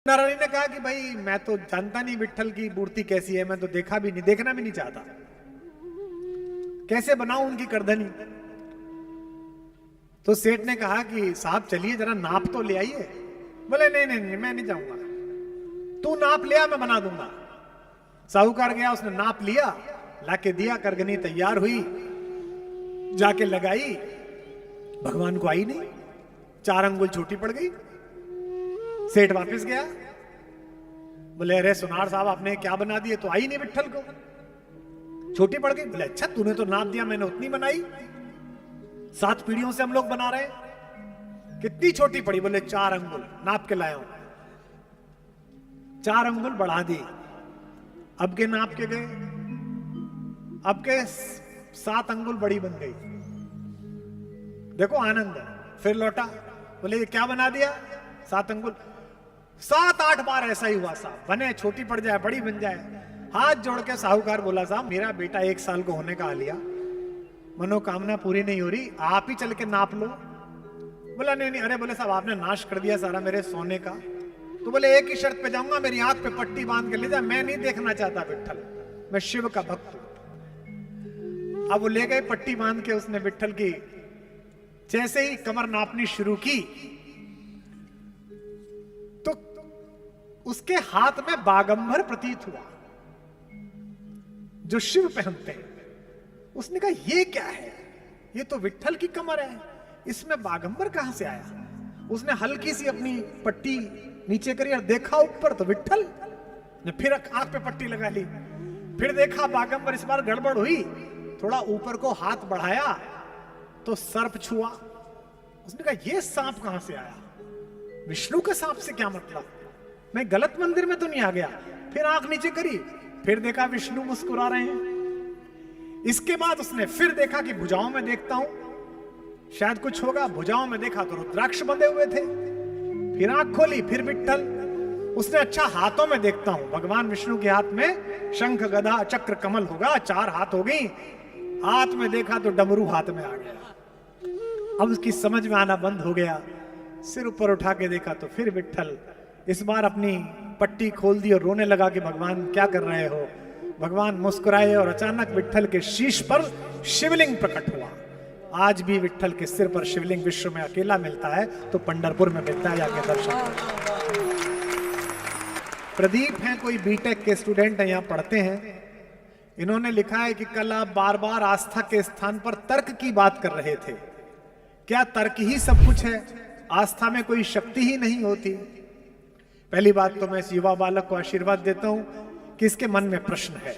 नारायणी ने कहा कि भाई मैं तो जानता नहीं विट्ठल की मूर्ति कैसी है, मैं तो देखा भी नहीं, देखना भी नहीं चाहता, कैसे बनाऊं उनकी करधनी। तो सेठ ने कहा कि साहब चलिए जरा नाप तो ले आइए। बोले नहीं नहीं नहीं मैं नहीं जाऊंगा, तू नाप लिया मैं बना दूंगा। साहूकार गया, उसने नाप लिया, लाके दिया, करगनी तैयार हुई, जाके लगाई, भगवान को आई नहीं, 4 अंगुल छोटी पड़ गई। सेठ वापस गया, बोले अरे सुनार साहब आपने क्या बना दिए, तो आई नहीं विट्ठल को, छोटी पड़ गई। बोले अच्छा तूने तो नाप दिया, मैंने उतनी बनाई, 7 पीढ़ियों से हम लोग बना रहे हैं, कितनी छोटी पड़ी। बोले 4 अंगुल नाप के लाया हूं। 4 अंगुल बढ़ा दी, अब के नाप के गए, अब के 7 अंगुल बड़ी बन गई। देखो आनंद। फिर लौटा, बोले ये क्या बना दिया, 7 अंगुल। 7-8 बार ऐसा ही हुआ साहब, बने, छोटी पड़ जाए बड़ी बन जाए। हाथ जोड़ के साहूकार बोला साहब मेरा बेटा 1 साल को होने का आ लिया, मनोकामना पूरी नहीं हो रही, आप ही चल के नाप लो। बोला नहीं नहीं। अरे बोले साहब आपने नाश कर दिया सारा मेरे सोने का। तो बोले एक ही शर्त पे जाऊंगा, मेरी आंख पे पट्टी बांध के ले जा, मैं नहीं देखना चाहता विट्ठल, मैं शिव का भक्त हूं। अब वो ले गए पट्टी बांध के, उसने विट्ठल की जैसे ही कमर नापनी शुरू की तो उसके हाथ में बागंबर प्रतीत हुआ जो शिव पहनते हैं। उसने कहा ये क्या है, ये तो विट्ठल की कमर है, इसमें बागंबर कहां से आया। उसने हल्की सी अपनी पट्टी नीचे करी और देखा ऊपर तो विट्ठल ने, फिर आंख पे पट्टी लगा ली, फिर देखा बागंबर। इस बार गड़बड़ हुई, थोड़ा ऊपर को हाथ बढ़ाया तो सर्प छुआ। उसने कहा ये सांप कहां से आया, विष्णु के सांप से क्या मतलब, मैं गलत मंदिर में तो नहीं आ गया। फिर आंख नीचे करी, फिर देखा विष्णु मुस्कुरा रहे हैं। इसके बाद उसने फिर देखा कि भुजाओं में देखता हूं शायद कुछ होगा, भुजाओं में देखा तो रुद्राक्ष बंधे हुए थे। फिर आंख खोली, फिर विट्ठल। उसने अच्छा हाथों में देखता हूं, भगवान विष्णु के हाथ में शंख गदा चक्र कमल होगा, 4 हाथ हो गई। हाथ में देखा तो डमरू हाथ में आ गया। अब उसकी समझ में आना बंद हो गया। सिर ऊपर उठा के देखा तो फिर विट्ठल। इस बार अपनी पट्टी खोल दी और रोने लगा कि भगवान क्या कर रहे हो। भगवान मुस्कुराए और अचानक विट्ठल के शीश पर शिवलिंग प्रकट हुआ। आज भी विट्ठल के सिर पर शिवलिंग विश्व में अकेला मिलता है, तो पंढरपुर में मिलता है, जाके दर्शन। प्रदीप हैं, कोई बीटेक के स्टूडेंट हैं, यहां पढ़ते हैं। इन्होंने लिखा है कि कल आप बार बार आस्था के स्थान पर तर्क की बात कर रहे थे, क्या तर्क ही सब कुछ है, आस्था में कोई शक्ति ही नहीं होती। पहली बात तो मैं इस युवा बालक को आशीर्वाद देता हूं कि इसके मन में प्रश्न है।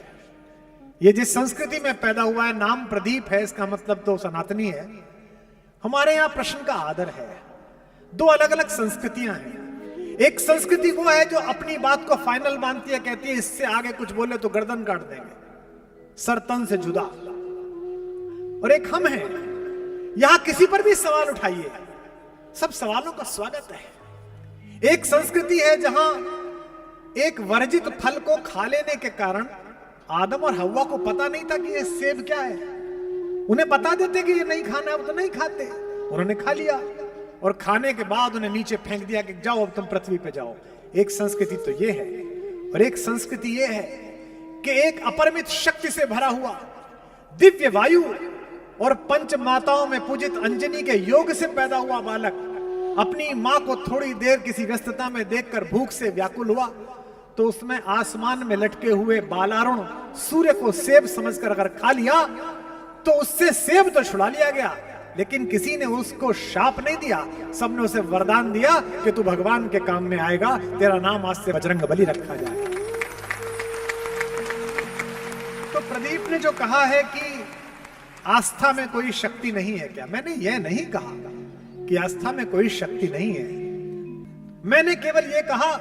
ये जिस संस्कृति में पैदा हुआ है, नाम प्रदीप है, इसका मतलब तो सनातनी है। हमारे यहां प्रश्न का आदर है। 2 अलग अलग संस्कृतियां हैं। एक संस्कृति वो है जो अपनी बात को फाइनल मानती है, कहती है इससे आगे कुछ बोले तो गर्दन काट देंगे, सर तन से जुदा। और एक हम हैं, यहां किसी पर भी सवाल उठाइए, सब सवालों का स्वागत है। एक संस्कृति है जहां एक वर्जित फल को खा लेने के कारण आदम और हव्वा को पता नहीं था कि ये सेब क्या है। उन्हें बता देते कि ये नहीं खाना है, वो तो नहीं खाते, उन्होंने खा लिया और खाने के बाद उन्हें नीचे फेंक दिया कि जाओ अब तुम पृथ्वी पे जाओ। एक संस्कृति तो ये है। और एक संस्कृति ये है कि एक अपरिमित शक्ति से भरा हुआ दिव्य वायु और पंच माताओं में पूजित अंजनी के योग से पैदा हुआ बालक अपनी मां को थोड़ी देर किसी व्यस्तता में देखकर भूख से व्याकुल हुआ, तो उसमें आसमान में लटके हुए बालारुण सूर्य को सेब समझकर अगर खा लिया तो उससे सेब तो छुड़ा लिया गया, लेकिन किसी ने उसको शाप नहीं दिया, सबने उसे वरदान दिया कि तू भगवान के काम में आएगा, तेरा नाम आज से बजरंग बली रखा जाए। तो प्रदीप ने जो कहा है कि आस्था में कोई शक्ति नहीं है, क्या मैंने यह नहीं कहा कि आस्था में कोई शक्ति नहीं है। मैंने केवल यह कहा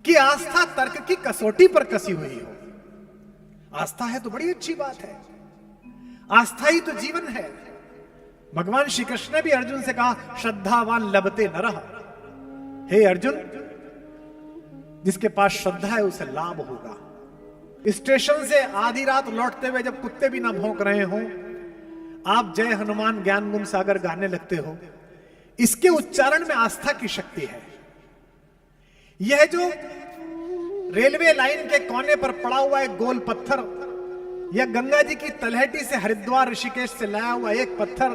कि आस्था तर्क की कसौटी पर कसी हुई हो। आस्था है तो बड़ी अच्छी बात है, आस्था ही तो जीवन है। भगवान श्री कृष्ण ने भी अर्जुन से कहा श्रद्धावान लभते नरः, हे अर्जुन जिसके पास श्रद्धा है उसे लाभ होगा। स्टेशन से आधी रात लौटते हुए जब कुत्ते भी ना भौंक रहे हो, आप जय हनुमान ज्ञान गुण सागर गाने लगते हो, इसके उच्चारण में आस्था की शक्ति है। यह जो रेलवे लाइन के कोने पर पड़ा हुआ एक गोल पत्थर, यह गंगा जी की तलहटी से हरिद्वार ऋषिकेश से लाया हुआ एक पत्थर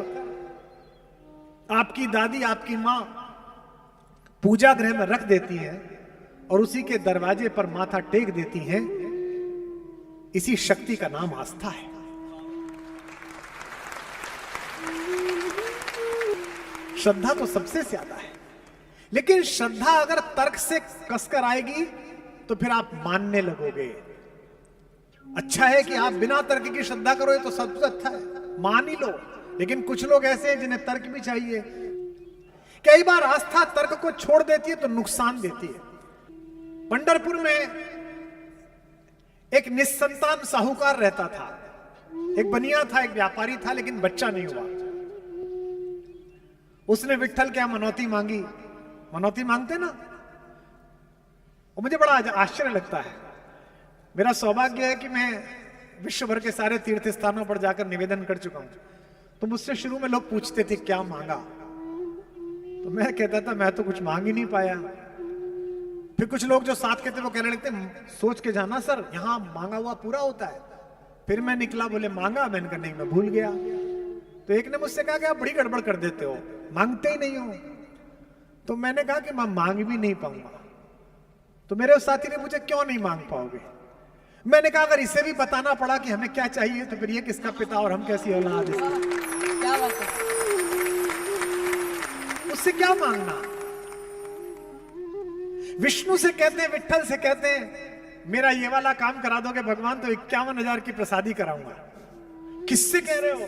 आपकी दादी, आपकी मां पूजा गृह में रख देती है और उसी के दरवाजे पर माथा टेक देती है। इसी शक्ति का नाम आस्था है। श्रद्धा तो सबसे ज्यादा है, लेकिन श्रद्धा अगर तर्क से कसकर आएगी तो फिर आप मानने लगोगे। अच्छा है कि आप बिना तर्क की श्रद्धा करो, तो सबसे अच्छा है, मान ही लो। लेकिन कुछ लोग ऐसे हैं जिन्हें तर्क भी चाहिए। कई बार आस्था तर्क को छोड़ देती है तो नुकसान देती है। पंढरपुर में एक निस्संतान साहूकार रहता था। एक बनिया था, एक व्यापारी था, लेकिन बच्चा नहीं हुआ। उसने विट्ठल क्या मनौती मांगी। मनौती मांगते ना, और मुझे बड़ा आश्चर्य लगता है। मेरा सौभाग्य है कि मैं विश्व भर के सारे तीर्थ स्थानों पर जाकर निवेदन कर चुका हूं। तो मुझसे शुरू में लोग पूछते थे क्या मांगा, तो मैं कहता था मैं तो कुछ मांग ही नहीं पाया। फिर कुछ लोग जो साथ के थे वो कहने लगते सोच के जाना सर, यहां मांगा हुआ पूरा होता है। फिर मैं निकला, बोले मांगा, मैंने कहा नहीं मैं भूल गया। तो एक ने मुझसे कहा कि आप बड़ी गड़बड़ कर देते हो, मांगते ही नहीं हो। तो मैंने कहा कि मैं मांग भी नहीं पाऊंगा। तो मेरे उस साथी ने पूछा क्यों नहीं मांग पाओगे। मैंने कहा अगर इसे भी बताना पड़ा कि हमें क्या चाहिए तो फिर ये किसका पिता और हम कैसी औलाद इसकी। क्या बात है। उससे क्या मांगना। विष्णु से कहते हैं, विट्ठल से कहते हैं मेरा ये वाला काम करा दोगे भगवान तो 51,000 की प्रसादी कराऊंगा। किससे कह रहे हो।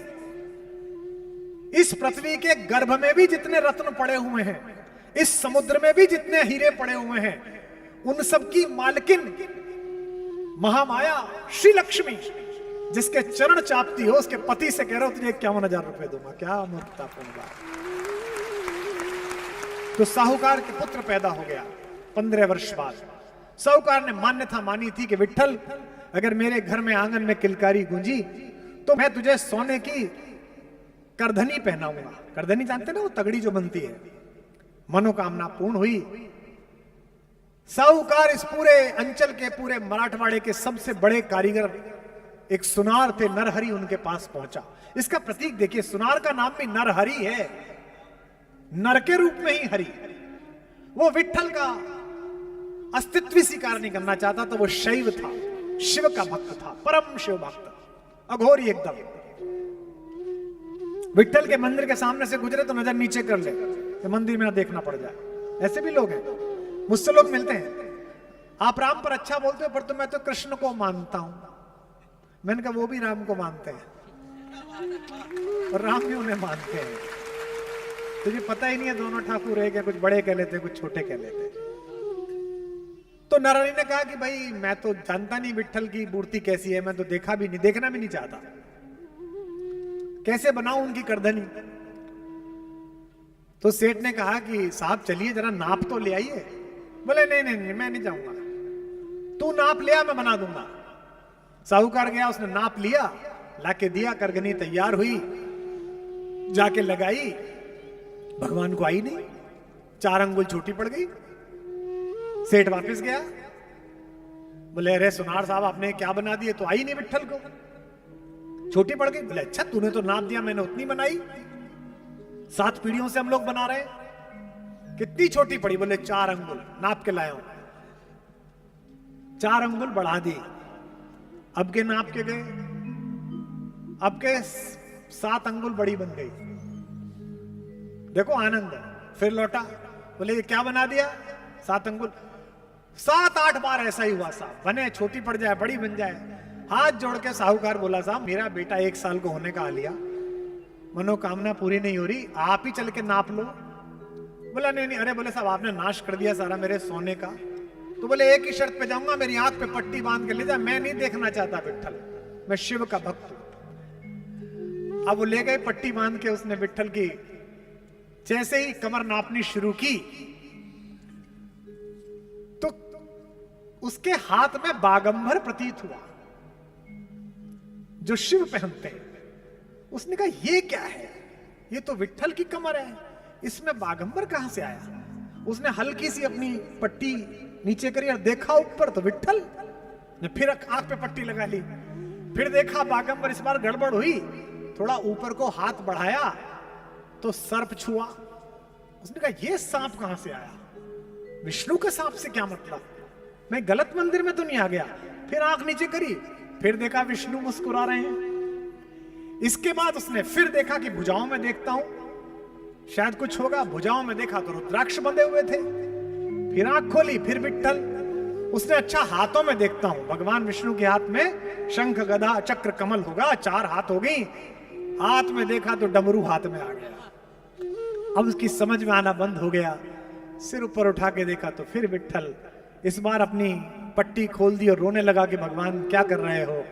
इस पृथ्वी के गर्भ में भी जितने रत्न पड़े हुए हैं, इस समुद्र में भी जितने हीरे पड़े हुए हैं, उन सब की मालकिन महामाया श्री लक्ष्मी, जिसके चरण चापती हो, उसके पति से कह रहे हो तुझे 51,000 रुपए दूंगा। क्या मूर्खतापूर्ण बात। तो साहूकार के पुत्र पैदा हो गया 15 वर्ष बाद। साहूकार ने मान्यता मानी थी कि विट्ठल अगर मेरे घर में आंगन में किलकारी गूंजी तो मैं तुझे सोने की करधनी पहनाऊंगा। करधनी जानते ना, वो तगड़ी जो बनती है। मनोकामना पूर्ण हुई। साहूकार इस पूरे अंचल के, पूरे मराठवाड़े के सबसे बड़े कारीगर एक सुनार थे, नरहरि, उनके पास पहुंचा। इसका प्रतीक देखिए, सुनार का नाम भी नरहरि है, नर के रूप में ही हरि। वो विट्ठल का अस्तित्व स्वीकार नहीं करना चाहता, तो वो शैव था, शिव का भक्त था, परम शिव भक्त, अघोरी एकदम। विट्ठल के मंदिर के सामने से गुजरे तो नजर नीचे कर ले, तो मंदिर में ना देखना पड़ जाए। ऐसे भी लोग हैं, मुझसे लोग मिलते हैं, आप राम पर अच्छा बोलते हो पर तो मैं तो कृष्ण को मानता हूं। मैंने कहा वो भी राम को मानते हैं और राम भी उन्हें मानते हैं। तुझे पता ही नहीं है दोनों ठाकुर है क्या, कुछ बड़े कह लेते कुछ छोटे कह लेते। तो नरहरि ने कहा कि भाई मैं तो जानता नहीं विट्ठल की मूर्ति कैसी है, मैं तो देखा भी नहीं, देखना भी नहीं चाहता, कैसे बनाऊं उनकी करधनी। तो सेठ ने कहा कि साहब चलिए जरा नाप तो ले आइए। बोले नहीं नहीं नहीं मैं नहीं जाऊंगा, तू नाप लिया मैं बना दूंगा। साहूकार गया, उसने नाप लिया, लाके दिया, करगनी तैयार हुई, जाके लगाई, भगवान को आई नहीं, 4 अंगुल छोटी पड़ गई। सेठ वापस गया, बोले अरे सुनार साहब आपने क्या बना दिए, तो आई नहीं विट्ठल को, छोटी पड़ गई। बोले अच्छा तूने तो नाप दिया, मैंने उतनी बनाई, 7 पीढ़ियों से हम लोग बना रहे हैं, कितनी छोटी पड़ी। बोले 4 अंगुल नाप के लाया हूं। 4 अंगुल बढ़ा दी, अब के नाप के गए, अब के 7 अंगुल बड़ी बन गई। देखो आनंद। फिर लौटा, बोले ये क्या बना दिया, 7 अंगुल। 7-8 बार ऐसा ही हुआ साहब, बने, छोटी पड़ जाए बड़ी बन जाए। हाथ जोड़ के साहूकार बोला साहब मेरा बेटा 1 साल को होने का आ लिया, मनोकामना पूरी नहीं हो रही, आप ही चल के नाप लो। बोला नहीं नहीं। अरे बोले साहब आपने नाश कर दिया सारा मेरे सोने का। तो बोले एक ही शर्त पे जाऊंगा, मेरी आंख पे पट्टी बांध के ले जा, मैं नहीं देखना चाहता विट्ठल, मैं शिव का भक्त हूं। अब वो ले गए पट्टी बांध के, उसने विट्ठल की जैसे ही कमर नापनी शुरू की तो उसके हाथ में बागंबर प्रतीत हुआ जो शिव पहनते हैं। उसने कहा ये क्या है, ये तो विट्ठल की कमर है, इसमें बागंबर कहां से आया। उसने हल्की सी अपनी पट्टी नीचे करी और देखा ऊपर तो विट्ठल ने फिर आंख पे पट्टी लगा ली। फिर देखा बागंबर, इस बार गड़बड़ हुई, थोड़ा ऊपर को हाथ बढ़ाया तो सर्प छुआ। उसने कहा ये सांप कहां से आया, विष्णु के सांप से क्या मतलब, मैं गलत मंदिर में तो नहीं आ गया। फिर आंख नीचे करी, फिर देखा विष्णु मुस्कुरा रहे हैं। इसके बाद उसने फिर देखा कि भुजाओं में देखता हूं शायद कुछ होगा, भुजाओं में देखा तो रुद्राक्ष बंधे हुए थे। फिर आंख खोली, फिर विट्ठल। उसने अच्छा हाथों में देखता हूं, भगवान विष्णु के हाथ में शंख गदा चक्र कमल होगा, 4 हाथ हो गई। हाथ में देखा तो डमरू हाथ में आ गया। अब उसकी समझ में आना बंद हो गया। सिर ऊपर उठा के देखा तो फिर विट्ठल। इस बार अपनी पट्टी खोल दी और रोने लगा कि भगवान क्या कर रहे हो।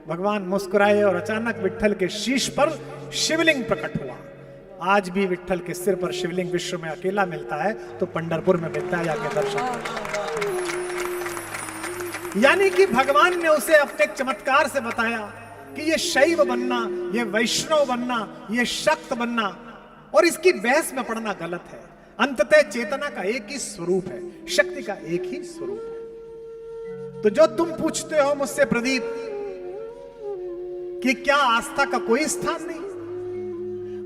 भगवान मुस्कुराए और अचानक विट्ठल के शीश पर शिवलिंग प्रकट हुआ। आज भी विट्ठल के सिर पर शिवलिंग विश्व में अकेला मिलता है, तो पंढरपुर में मिलता है, जाके दर्शन। यानी कि भगवान ने उसे अपने चमत्कार से बताया कि ये शैव बनना, ये वैष्णव बनना, ये शक्त बनना और इसकी बहस में पड़ना गलत है। अंततः चेतना का एक ही स्वरूप है, शक्ति का एक ही स्वरूप है। तो जो तुम पूछते हो मुझसे प्रदीप कि क्या आस्था का कोई स्थान नहीं,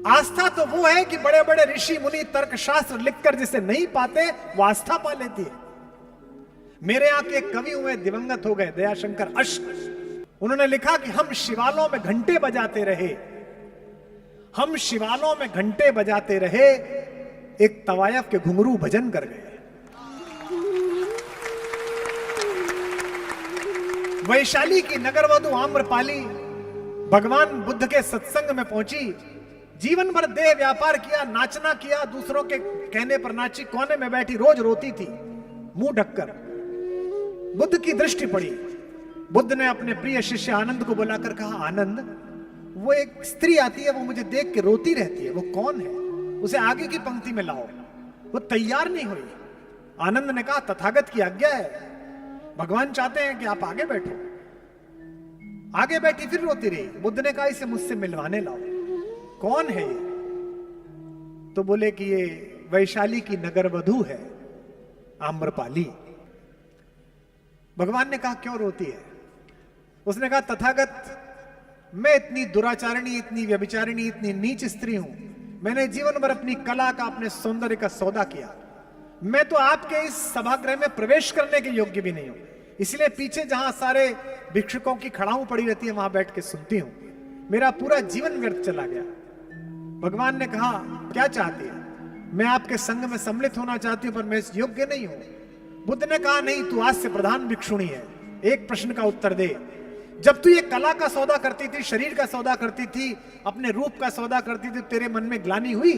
आस्था तो वो है कि बड़े बड़े ऋषि मुनि तर्क शास्त्र लिखकर जिसे नहीं पाते वो आस्था पा लेती है। मेरे यहां के कवि हुए, दिवंगत हो गए, दयाशंकर अश्क, उन्होंने लिखा कि हम शिवालयों में घंटे बजाते रहे, हम शिवालयों में घंटे बजाते रहे, एक तवायफ के घुंघरू भजन कर गए। वैशाली की नगरवधु आम्रपाली भगवान बुद्ध के सत्संग में पहुंची, जीवन भर देह व्यापार किया, नाचना किया, दूसरों के कहने पर नाची, कोने में बैठी रोज रोती थी मुंह ढककर। बुद्ध की दृष्टि पड़ी। बुद्ध ने अपने प्रिय शिष्य आनंद को बुलाकर कहा, आनंद, वो एक स्त्री आती है, वो मुझे देख के रोती रहती है, वो कौन है, उसे आगे की पंक्ति में लाओ। वो तैयार नहीं हुई। आनंद ने कहा, तथागत की आज्ञा है, भगवान चाहते हैं कि आप आगे बैठो। आगे बैठी, फिर रोती रही। बुद्ध ने कहा, इसे मुझसे मिलवाने लाओ। कौन है ये? तो बोले कि ये वैशाली की नगरवधु है, आम्रपाली। भगवान ने कहा, क्यों रोती है? उसने कहा, तथागत, मैं इतनी दुराचारिणी, इतनी व्यभिचारिणी, इतनी नीच स्त्री हूं, मैंने जीवन भर अपनी कला का, अपने सौंदर्य का सौदा किया, मैं तो आपके इस सभागृह में प्रवेश करने के योग्य भी नहीं हूं, इसलिए पीछे जहां सारे भिक्षुकों की खड़ाऊ पड़ी रहती है वहां बैठ के सुनती हूं, मेरा पूरा जीवन व्यर्थ चला गया। भगवान ने कहा, क्या चाहती है? मैं आपके संग में सम्मिलित होना चाहती हूं, पर मैं इस योग्य नहीं हूं। बुद्ध ने कहा, नहीं, तू आज से प्रधान भिक्षुणी है। एक प्रश्न का उत्तर दे, जब तू ये कला का सौदा करती थी, शरीर का सौदा करती थी, अपने रूप का सौदा करती थी, तेरे मन में ग्लानि हुई?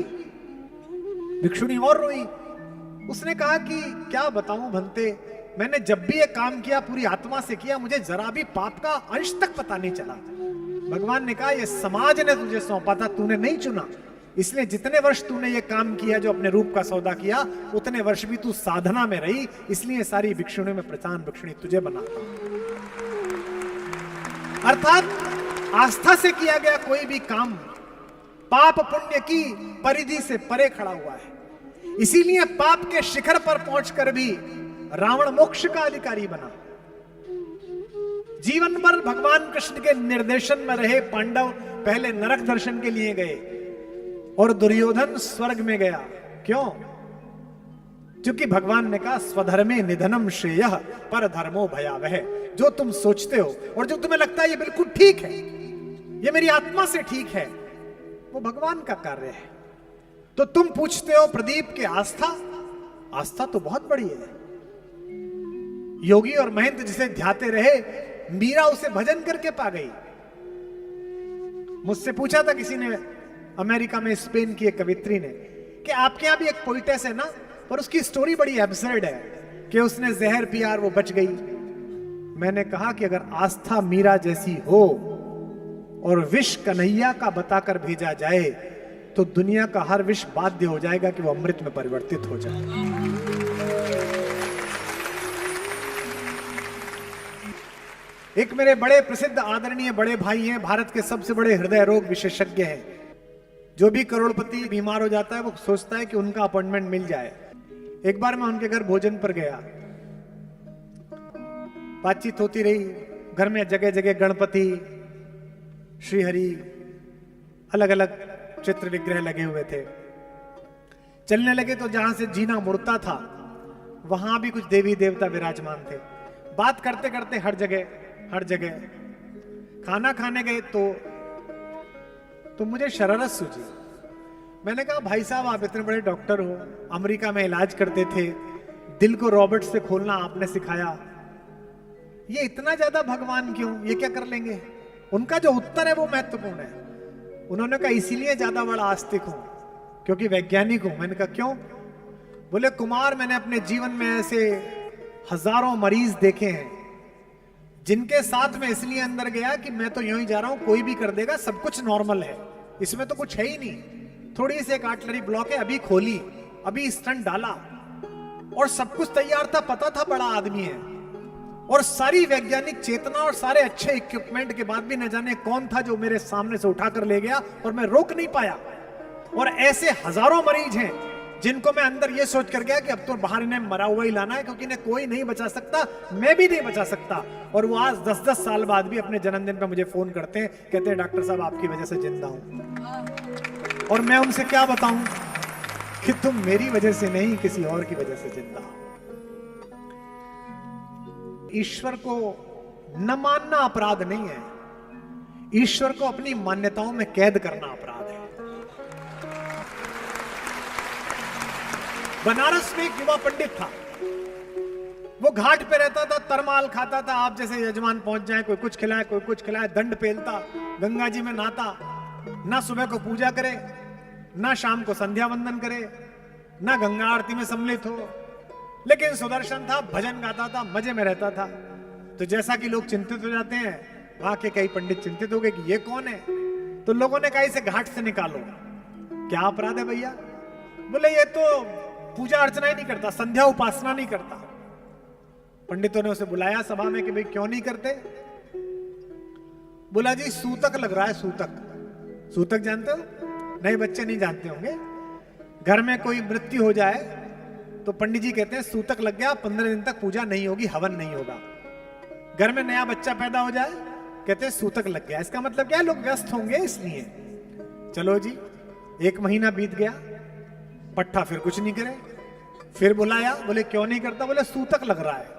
भिक्षुणी और रोई। उसने कहा कि क्या बताऊं भंते, मैंने जब भी ये काम किया पूरी आत्मा से किया, मुझे जरा भी पाप का अंश तक पता नहीं चला। भगवान ने कहा, ये समाज ने तुझे सौंपा था, तूने नहीं चुना, इसलिए जितने वर्ष तूने ये काम किया, जो अपने रूप का सौदा किया, उतने वर्ष भी तू साधना में रही, इसलिए सारी भिक्षुणी में प्रधान भिक्षुणी तुझे बनाता। अर्थात आस्था से किया गया कोई भी काम पाप पुण्य की परिधि से परे खड़ा हुआ है। इसीलिए पाप के शिखर पर पहुंचकर भी रावण मोक्ष का अधिकारी बना। जीवन भर भगवान कृष्ण के निर्देशन में रहे पांडव पहले नरक दर्शन के लिए गए और दुर्योधन स्वर्ग में गया। क्यों? क्योंकि भगवान ने कहा, स्वधर्मे निधनम श्रेयः पर धर्मो भयावह। जो तुम सोचते हो और जो तुम्हें लगता है ये बिल्कुल ठीक है, ये मेरी आत्मा से ठीक है, वो भगवान का कार्य है। तो तुम पूछते हो प्रदीप के आस्था, आस्था तो बहुत बड़ी है। योगी और महंत जिसे ध्याते रहे, मीरा उसे भजन करके पा गई। मुझसे पूछा था किसी ने अमेरिका में, स्पेन की एक कवित्री ने, कि आपके यहां भी एक पोइटेस है ना, पर उसकी स्टोरी बड़ी एब्सर्ड है कि उसने जहर पिया और वो बच गई। मैंने कहा कि अगर आस्था मीरा जैसी हो और विष कन्हैया का बताकर भेजा जाए, तो दुनिया का हर विष बाध्य हो जाएगा कि वो अमृत में परिवर्तित हो जाए। एक मेरे बड़े प्रसिद्ध आदरणीय बड़े भाई हैं, भारत के सबसे बड़े हृदय रोग विशेषज्ञ हैं। जो भी करोड़पति बीमार हो जाता है वो सोचता है कि उनका अपॉइंटमेंट मिल जाए। एक बार मैं उनके घर भोजन पर गया, बातचीत होती रही। घर में जगह जगह गणपति, श्रीहरि, अलग अलग चित्र विग्रह लगे हुए थे। चलने लगे तो जहां से जीना मुड़ता था वहां भी कुछ देवी देवता विराजमान थे। बात करते करते हर जगह खाना खाने गए तो मुझे शरारत सूझी। मैंने कहा भाई साहब आप इतने बड़े डॉक्टर हो, अमेरिका में इलाज करते थे, दिल को रॉबर्ट से खोलना आपने सिखाया, ये इतना ज्यादा भगवान क्यों, ये क्या कर लेंगे? उनका जो उत्तर है वो महत्वपूर्ण है। उन्होंने कहा इसीलिए ज्यादा बड़ा आस्तिक हूं क्योंकि वैज्ञानिक हूं। मैंने कहा क्यों? बोले कुमार, मैंने अपने जीवन में ऐसे हजारों मरीज देखे हैं जिनके साथ में इसलिए अंदर गया कि मैं तो यूं ही जा रहा हूं, कोई भी कर देगा, सब कुछ नॉर्मल है, इसमें तो कुछ है ही नहीं, थोड़ी सी एक आर्टलरी ब्लॉक है, अभी खोली, अभी स्टंट डाला और सब कुछ तैयार था, पता था बड़ा आदमी है। और सारी वैज्ञानिक चेतना और सारे अच्छे इक्विपमेंट के बाद भी न जाने कौन था जो मेरे सामने से उठाकर ले गया और मैं रोक नहीं पाया। और ऐसे हजारों मरीज हैं जिनको मैं अंदर ये सोच कर गया कि अब तो बाहर इन्हें मरा हुआ ही लाना है क्योंकि इन्हें कोई नहीं बचा सकता, मैं भी नहीं बचा सकता। और वो आज 10-10 साल बाद भी अपने जन्मदिन पर मुझे फोन करते हैं, कहते हैं डॉक्टर साहब आपकी वजह से जिंदा हूं। और मैं उनसे क्या बताऊं कि तुम मेरी वजह से नहीं, किसी और की वजह से जिंदा हो। ईश्वर को न मानना अपराध नहीं है, ईश्वर को अपनी मान्यताओं में कैद करना अपराध है। बनारस में एक युवा पंडित था, वो घाट पे रहता था, तरमाल खाता था, आप जैसे यजमान पहुंच जाए, कोई कुछ खिलाए कोई कुछ खिलाए, दंड पेलता, गंगा जी में नहाता, ना सुबह को पूजा करे, ना शाम को संध्या वंदन करे, ना गंगा आरती में सम्मिलित हो, लेकिन सुदर्शन था, भजन गाता था, मजे में रहता था। तो जैसा कि लोग चिंतित हो जाते हैं, वहां के कई पंडित चिंतित हो गए कि ये कौन है, तो लोगों ने कहा इसे घाट से निकालो। क्या अपराध है भैया? बोले ये तो पूजा अर्चना ही नहीं करता, संध्या उपासना नहीं करता। पंडितों ने उसे बुलाया सभा में कि भाई क्यों नहीं करते? बोला जी सूतक लग रहा है, सूतक। सूतक जानते हो? नए बच्चे नहीं जानते होंगे। घर में कोई मृत्यु हो जाए तो पंडित जी कहते हैं सूतक लग गया, 15 दिन तक पूजा नहीं होगी, हवन नहीं होगा। घर में नया बच्चा पैदा हो जाए, कहते हैं सूतक लग गया। इसका मतलब क्या है? लोग व्यस्त होंगे इसलिए। चलो जी, 1 महीना बीत गया, पट्टा फिर कुछ नहीं करे, फिर बुलाया, बोले क्यों नहीं करता? बोले सूतक लग रहा है।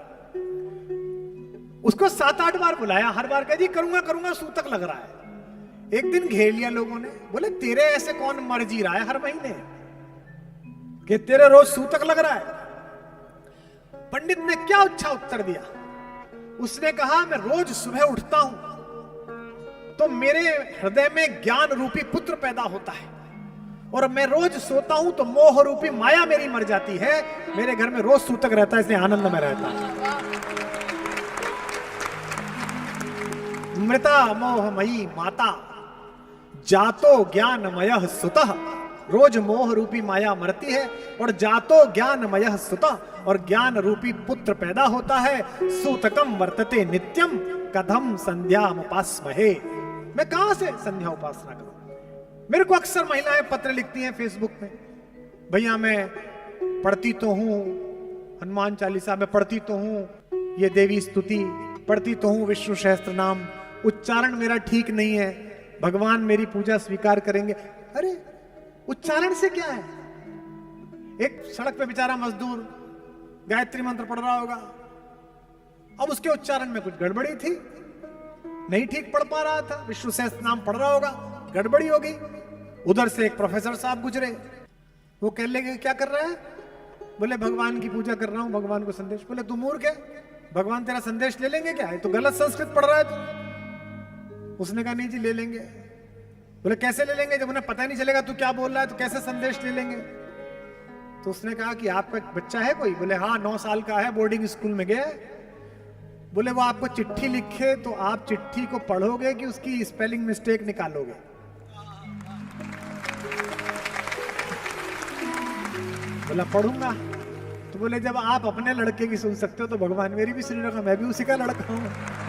उसको 7-8 बार बुलाया, हर बार कह जी करूंगा करूंगा, सूतक लग रहा है। एक दिन घेर लिया लोगों ने, बोले तेरे ऐसे कौन मर जी रहा है हर महीने कि तेरे रोज सूतक लग रहा है? पंडित ने क्या अच्छा उत्तर दिया? उसने कहा मैं रोज सुबह उठता हूं तो मेरे हृदय में ज्ञान रूपी पुत्र पैदा होता है, और मैं रोज सोता हूं तो मोह रूपी माया मेरी मर जाती है। मेरे घर में रोज सूतक रहता है, इसलिए आनंद में रहता है। मृता मोहमयी माता जातो ज्ञानमय सुतः, रोज मोह रूपी माया मरती है और जातो ज्ञानमय सुतः, और ज्ञान रूपी पुत्र पैदा होता है। सूतकम वर्तते नित्यम कथम संध्या उपासमहे। मैं कहां से संध्या उपासना करूं? मेरे को अक्सर महिलाएं पत्र लिखती हैं फेसबुक में, भैया मैं पढ़ती तो हूं हनुमान चालीसा, में पढ़ती तो हूं ये देवी स्तुति, पढ़ती तो हूं विष्णु सहस्त्र नाम, उच्चारण मेरा ठीक नहीं है, भगवान मेरी पूजा स्वीकार करेंगे। अरे उच्चारण से क्या है? एक सड़क पे बेचारा मजदूर गायत्री मंत्र पढ़ रहा होगा, अब उसके उच्चारण में कुछ गड़बड़ी थी, नहीं ठीक पढ़ पा रहा था, विष्णु सहस्त्र नाम पढ़ रहा होगा, गड़बड़ी हो गई। उधर से एक प्रोफेसर साहब गुजरे, वो कह लेंगे क्या कर रहा है? बोले भगवान की पूजा कर रहा हूं, भगवान को संदेश। बोले तू मूर्ख है, भगवान तेरा संदेश ले लेंगे क्या? है तो गलत संस्कृत पढ़ रहा है तू। उसने कहा नहीं जी ले लेंगे। बोले कैसे ले लेंगे? जब उन्हें पता ही नहीं चलेगा तू क्या बोल रहा है तो कैसे संदेश ले लेंगे? तो उसने कहा कि आपका बच्चा है कोई? बोले हाँ 9 साल का है, बोर्डिंग स्कूल में गया है। बोले वो आपको चिट्ठी लिखे तो आप चिट्ठी को पढ़ोगे कि उसकी स्पेलिंग मिस्टेक निकालोगे? बोला पढ़ूंगा। तो बोले जब आप अपने लड़के की सुन सकते हो तो भगवान मेरी भी सुन रहा, मैं भी उसी का लड़का हूं।